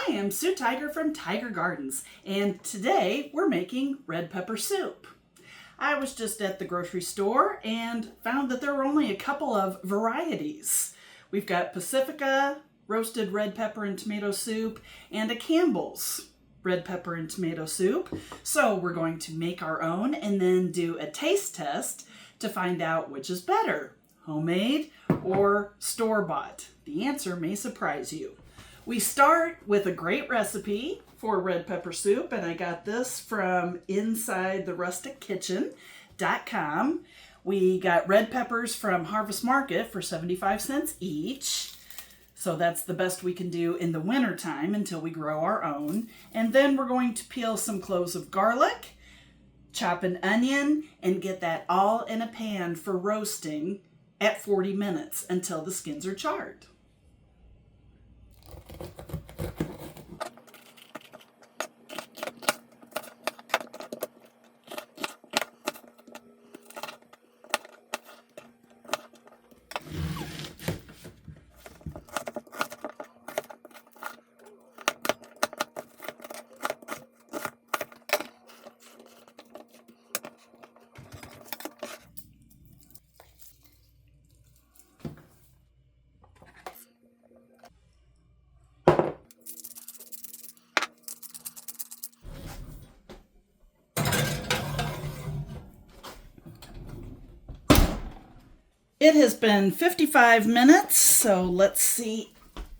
I am Sue Tiger from Tiger Gardens, and today we're making red pepper soup. I was just at the grocery store and found that there were only a couple of varieties. We've got Pacifica roasted red pepper and tomato soup and a Campbell's red pepper and tomato soup. So we're going to make our own and then do a taste test to find out which is better, homemade or store-bought. The answer may surprise you. We start with a great recipe for red pepper soup, and I got this from InsideTheRusticKitchen.com. We got red peppers from Harvest Market for 75 cents each. So that's the best we can do in the winter time until we grow our own. And then we're going to peel some cloves of garlic, chop an onion, and get that all in a pan for roasting at 40 minutes until the skins are charred. It has been 55 minutes, so let's see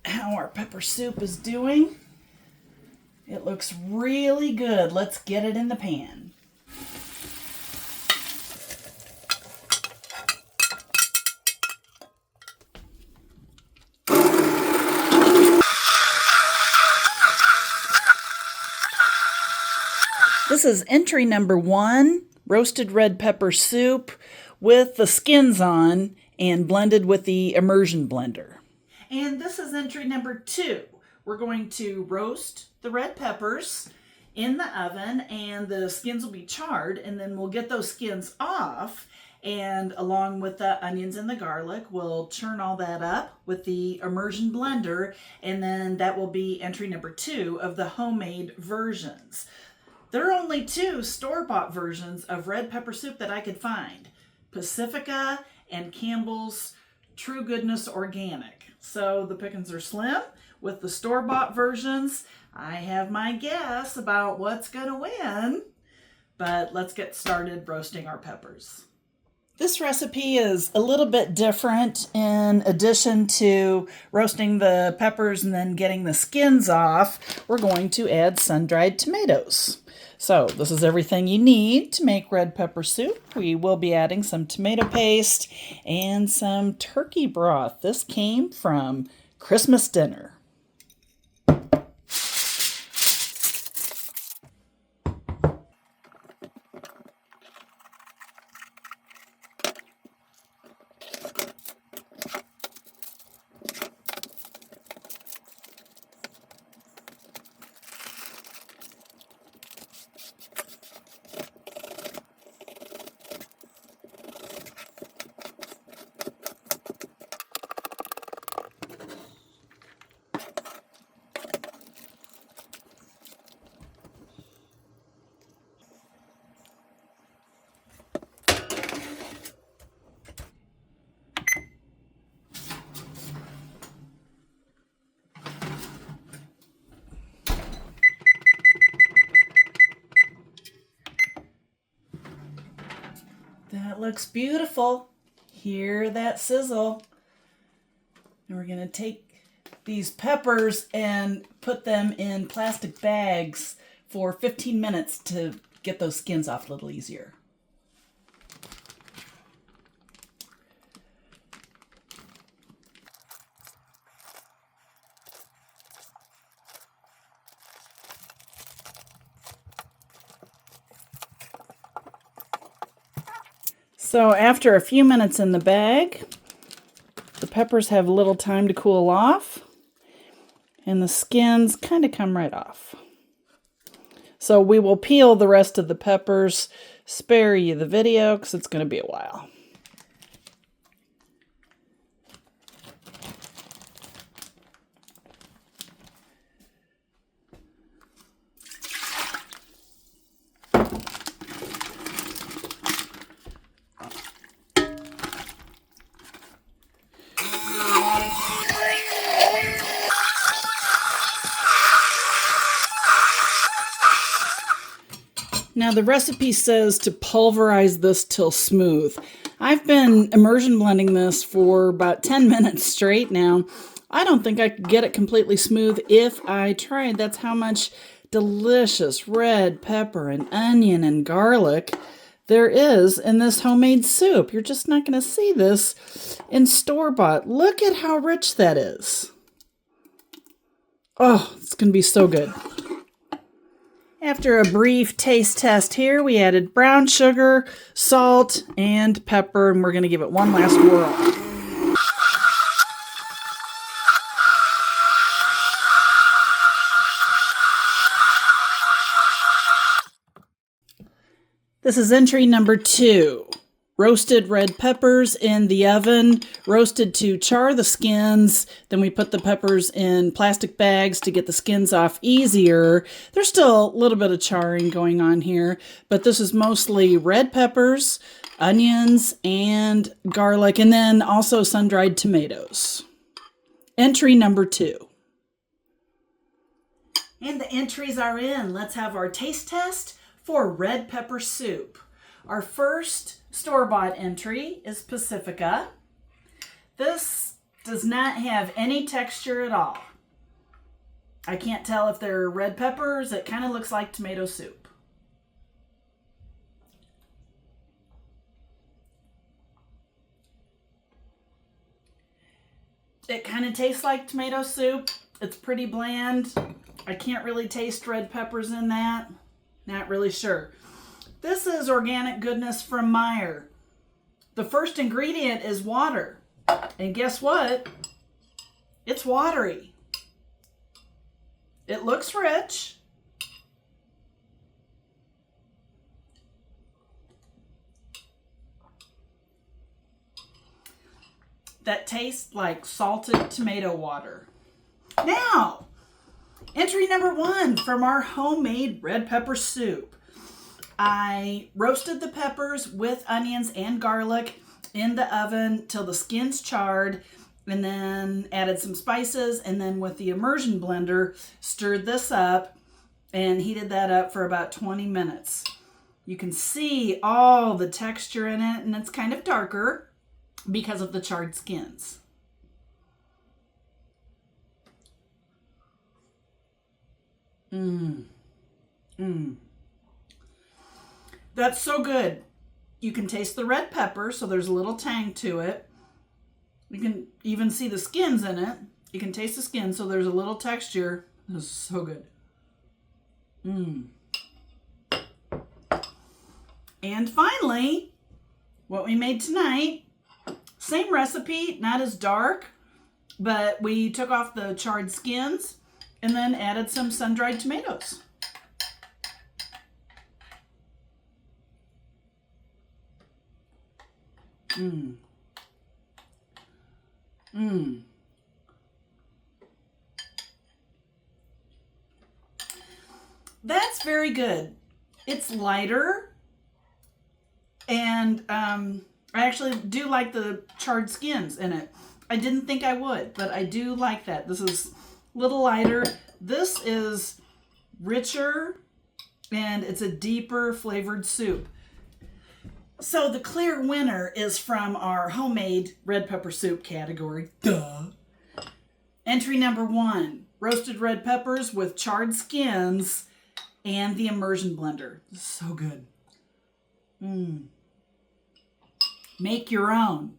how our pepper soup is doing. It looks really good. Let's get it in the pan. This is entry number 1, roasted red pepper soup with the skins on and blended with the immersion blender. And this is entry number 2. We're going to roast the red peppers in the oven and the skins will be charred, and then we'll get those skins off, and along with the onions and the garlic, we'll churn all that up with the immersion blender, and then that will be entry number 2 of the homemade versions. There are only 2 store-bought versions of red pepper soup that I could find. Pacifica and Campbell's True Goodness Organic. So the pickings are slim. With the store-bought versions, I have my guess about what's going to win. But let's get started roasting our peppers. This recipe is a little bit different. In addition to roasting the peppers and then getting the skins off, we're going to add sun-dried tomatoes. So this is everything you need to make red pepper soup. We will be adding some tomato paste and some turkey broth. This came from Christmas dinner. That looks beautiful. Hear that sizzle. And we're going to take these peppers and put them in plastic bags for 15 minutes to get those skins off a little easier. So after a few minutes in the bag, the peppers have a little time to cool off, and the skins kind of come right off. So we will peel the rest of the peppers, spare you the video because it's going to be a while. Now the recipe says to pulverize this till smooth. I've been immersion blending this for about 10 minutes straight now. I don't think I could get it completely smooth if I tried. That's how much delicious red pepper and onion and garlic there is in this homemade soup. You're just not going to see this in store-bought. Look at how rich that is. Oh, it's going to be so good. After a brief taste test here, we added brown sugar, salt, and pepper, and we're going to give it one last whirl. This is entry number 2. Roasted red peppers in the oven, roasted to char the skins. Then we put the peppers in plastic bags to get the skins off easier. There's still a little bit of charring going on here, but this is mostly red peppers, onions, and garlic, and then also sun-dried tomatoes. Entry number 2. And the entries are in. Let's have our taste test for red pepper soup. Our first store-bought entry is Pacifica. This does not have any texture at all. I can't tell if they're red peppers. It kind of looks like tomato soup. It kind of tastes like tomato soup. It's pretty bland. I can't really taste red peppers in that. Not really sure. This is organic goodness from Meijer. The first ingredient is water. And guess what? It's watery. It looks rich. That tastes like salted tomato water. Now, entry number 1 from our homemade red pepper soup. I roasted the peppers with onions and garlic in the oven till the skin's charred, and then added some spices, and then with the immersion blender, stirred this up and heated that up for about 20 minutes. You can see all the texture in it, and it's kind of darker because of the charred skins. That's so good. You can taste the red pepper, so there's a little tang to it. You can even see the skins in it. You can taste the skin, so there's a little texture. This is so good. And finally, what we made tonight, same recipe, not as dark, but we took off the charred skins and then added some sun-dried tomatoes. That's very good. It's lighter, and I actually do like the charred skins in it. I didn't think I would, but I do like that. This is a little lighter. This is richer, and it's a deeper flavored soup. So the clear winner is from our homemade red pepper soup category. Duh. Entry number 1, roasted red peppers with charred skins and the immersion blender. This is so good. Make your own.